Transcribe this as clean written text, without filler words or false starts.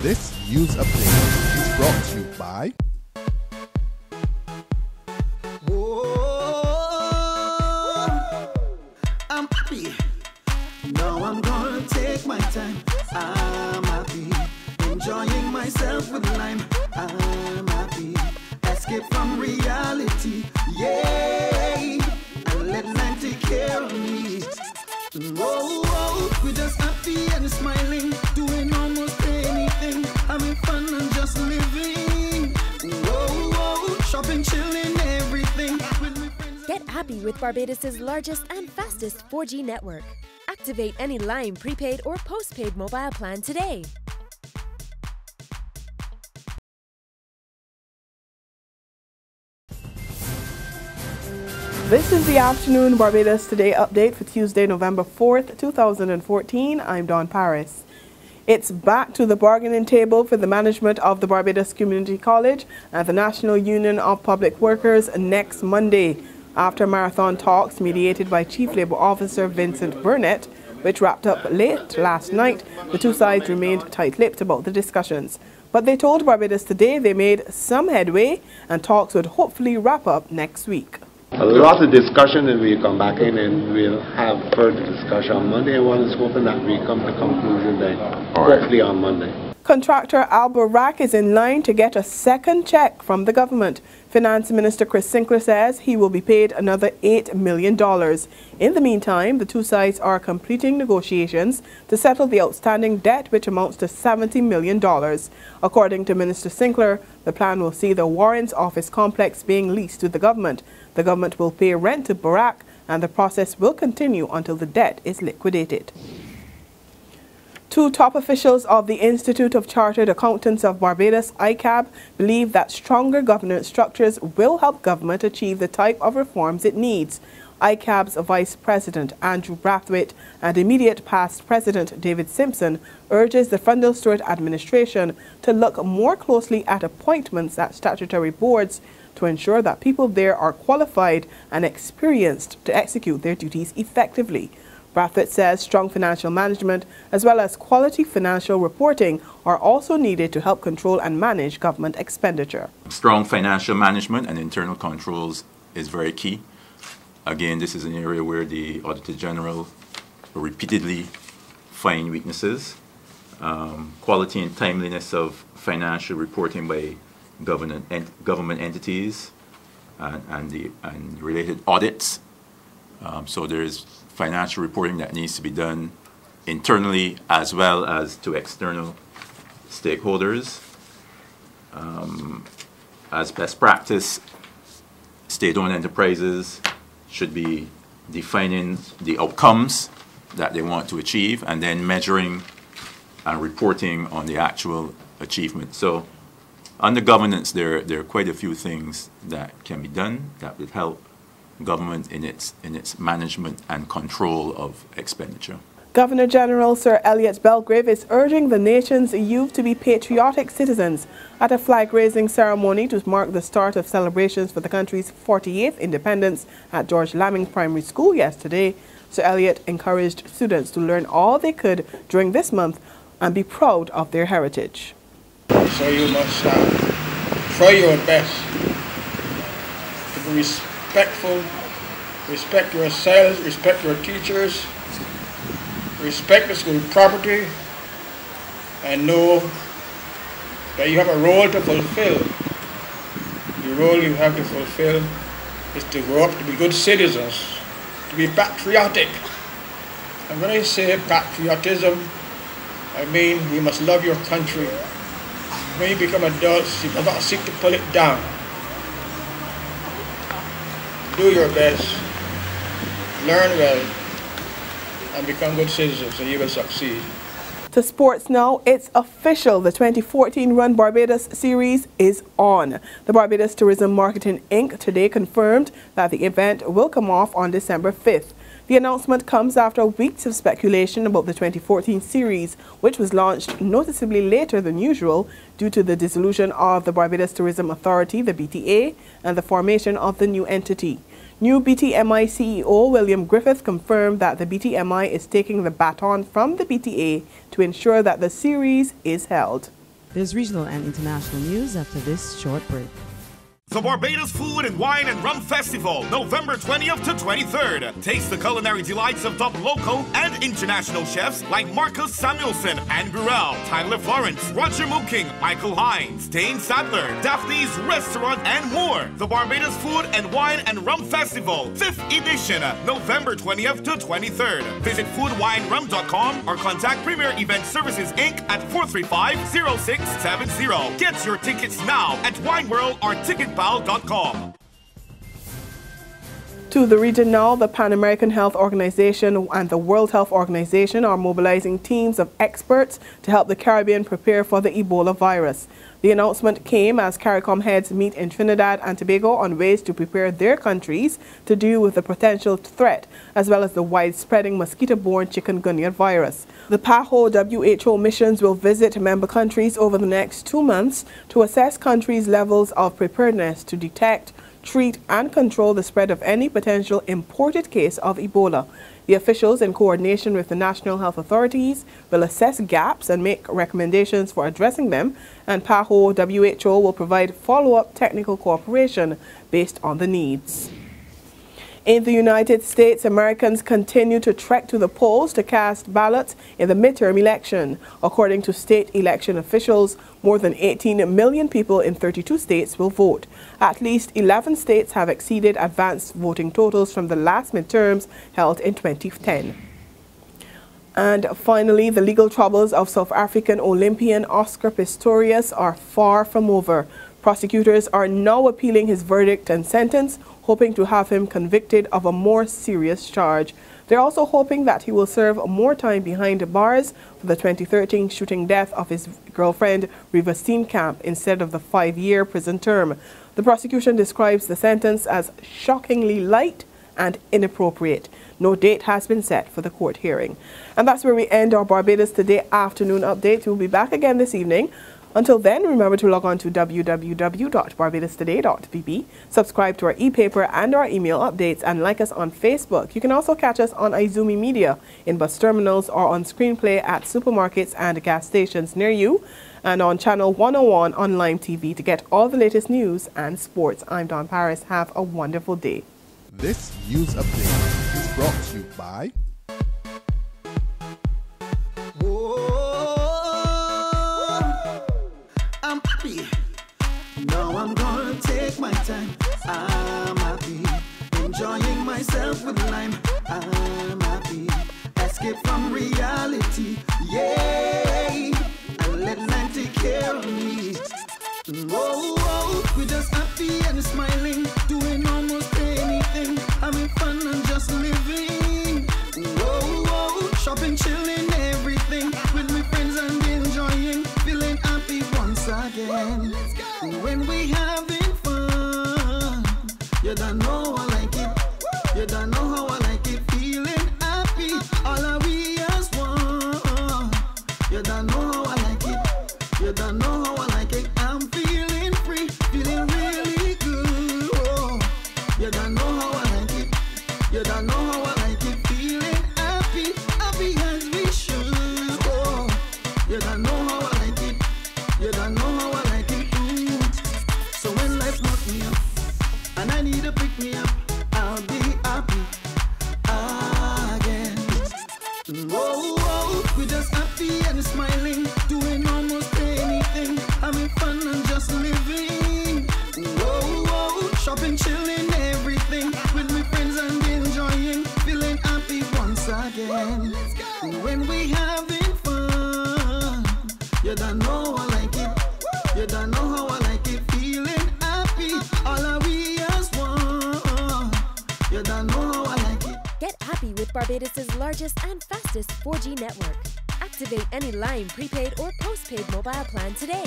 This news update is brought to you by I'm happy. Now I'm gonna take my time. I'm happy. Enjoying myself with lime. I'm happy. Escape from reality. Yay! And let lime take care of me. We're just happy and smiling. Doing almost anything. Having fun and just living. Shopping, chilling, everything. Get happy with Barbados' largest and fastest 4G network. Activate any Lime prepaid or postpaid mobile plan today. This is the Afternoon Barbados Today update for Tuesday, November 4th, 2014. I'm Dawn Paris. It's back to the bargaining table for the management of the Barbados Community College and the National Union of Public Workers next Monday. After marathon talks mediated by Chief Labour Officer Vincent Burnett, which wrapped up late last night, the two sides remained tight-lipped about the discussions. But they told Barbados Today they made some headway and talks would hopefully wrap up next week. A lot of discussion, and we'll come back in and we'll have further discussion on Monday. One is hoping that we come to conclusion then, hopefully on Monday. Contractor Barrack is in line to get a second cheque from the government. Finance Minister Chris Sinclair says he will be paid another $8 million. In the meantime, the two sides are completing negotiations to settle the outstanding debt, which amounts to $70 million. According to Minister Sinclair, the plan will see the Warrens Office complex being leased to the government. The government will pay rent to Barrack, and the process will continue until the debt is liquidated. Two top officials of the Institute of Chartered Accountants of Barbados, ICAB, believe that stronger governance structures will help government achieve the type of reforms it needs. ICAB's Vice President Andrew Brathwaite and immediate past President David Simpson urges the Fundle Stewart administration to look more closely at appointments at statutory boards to ensure that people there are qualified and experienced to execute their duties effectively. Brathwaite says strong financial management as well as quality financial reporting are also needed to help control and manage government expenditure. Strong financial management and internal controls is very key. Again, this is an area where the Auditor General repeatedly find weaknesses. Quality and timeliness of financial reporting by government entities and related audits. So there is financial reporting that needs to be done internally as well as to external stakeholders. As best practice, state-owned enterprises should be defining the outcomes that they want to achieve and then measuring and reporting on the actual achievement. So under governance, there are quite a few things that can be done that would help government in its management and control of expenditure. Governor General Sir Elliot Belgrave is urging the nation's youth to be patriotic citizens. At a flag-raising ceremony to mark the start of celebrations for the country's 48th independence at George Lamming Primary School yesterday, Sir Elliot encouraged students to learn all they could during this month and be proud of their heritage. So you must try your best to be respectful, respect yourselves, respect your teachers, respect the school property, and know that you have a role to fulfill. The role you have to fulfill is to grow up to be good citizens, to be patriotic. And when I say patriotism, I mean you must love your country. When you become adults, you cannot seek to pull it down. Do your best, learn well, and become good citizens, and you will succeed. To sports now, it's official. The 2014 Run Barbados series is on. The Barbados Tourism Marketing Inc. today confirmed that the event will come off on December 5th. The announcement comes after weeks of speculation about the 2014 series, which was launched noticeably later than usual due to the dissolution of the Barbados Tourism Authority, the BTA, and the formation of the new entity. New BTMI CEO William Griffith confirmed that the BTMI is taking the baton from the BTA to ensure that the series is held. There's regional and international news after this short break. The Barbados Food and Wine and Rum Festival, November 20th to 23rd. Taste the culinary delights of top local and international chefs like Marcus Samuelson, Anne Burrell, Tyler Florence, Roger Mooking, Michael Hines, Dane Sadler, Daphne's Restaurant, and more. The Barbados Food and Wine and Rum Festival, 5th edition, November 20th to 23rd. Visit foodwinerum.com or contact Premier Event Services Inc. at 435-0670. Get your tickets now at Wine World or Ticketpal.com. To the region now, the Pan American Health Organization and the World Health Organization are mobilizing teams of experts to help the Caribbean prepare for the Ebola virus. The announcement came as CARICOM heads meet in Trinidad and Tobago on ways to prepare their countries to deal with the potential threat, as well as the widespreading mosquito-borne chikungunya virus. The PAHO WHO missions will visit member countries over the next 2 months to assess countries' levels of preparedness to detect, treat and control the spread of any potential imported case of Ebola. The officials, in coordination with the national health authorities, will assess gaps and make recommendations for addressing them, and PAHO WHO will provide follow-up technical cooperation based on the needs. In the United States, Americans continue to trek to the polls to cast ballots in the midterm election. According to state election officials, more than 18 million people in 32 states will vote. At least 11 states have exceeded advanced voting totals from the last midterms held in 2010. And finally, the legal troubles of South African Olympian Oscar Pistorius are far from over. Prosecutors are now appealing his verdict and sentence, hoping to have him convicted of a more serious charge. They're also hoping that he will serve more time behind bars for the 2013 shooting death of his girlfriend, Riva Steenkamp, instead of the 5-year prison term. The prosecution describes the sentence as shockingly light and inappropriate. No date has been set for the court hearing. And that's where we end our Barbados Today afternoon update. We'll be back again this evening. Until then, remember to log on to www.barbadostoday.bb, subscribe to our e-paper and our email updates, and like us on Facebook. You can also catch us on Izumi Media in bus terminals or on Screenplay at supermarkets and gas stations near you, and on Channel 101 on Lime TV to get all the latest news and sports. I'm Dawn Paris. Have a wonderful day. This news update is brought to you by Now I'm gonna take my time. I'm happy, enjoying myself with lime. I'm happy, escape from reality, yay, and let lime take care of me. Oh, we're just happy and smiling, doing almost anything, having fun and just living. Oh, shopping, chilling, everything with my friends and enjoying, feeling happy once again. When we having fun, you don't know I like it. You don't know how I like it. Feeling happy, all of we as one. You don't know how I like it. You don't know how I like it. I'm feeling free, feeling really good. Oh, you don't know how I like it. You don't know how I like it. Feeling happy, happy as we should. Oh, you don't know how I like it. You don't know how I like it. So when life knocks me up and I need to pick me up, I'll be happy again. Oh, we're just happy and smiling, doing almost anything, having fun and just living. Oh, shopping, chilling, everything with my friends and enjoying, feeling happy once again. When we having fun, you don't know I like it. You don't know how I like it. Feeling happy, all of we as one. You don't know how I like it. Get happy with Barbados' largest and fastest 4G network. Activate any Lime prepaid or postpaid mobile plan today.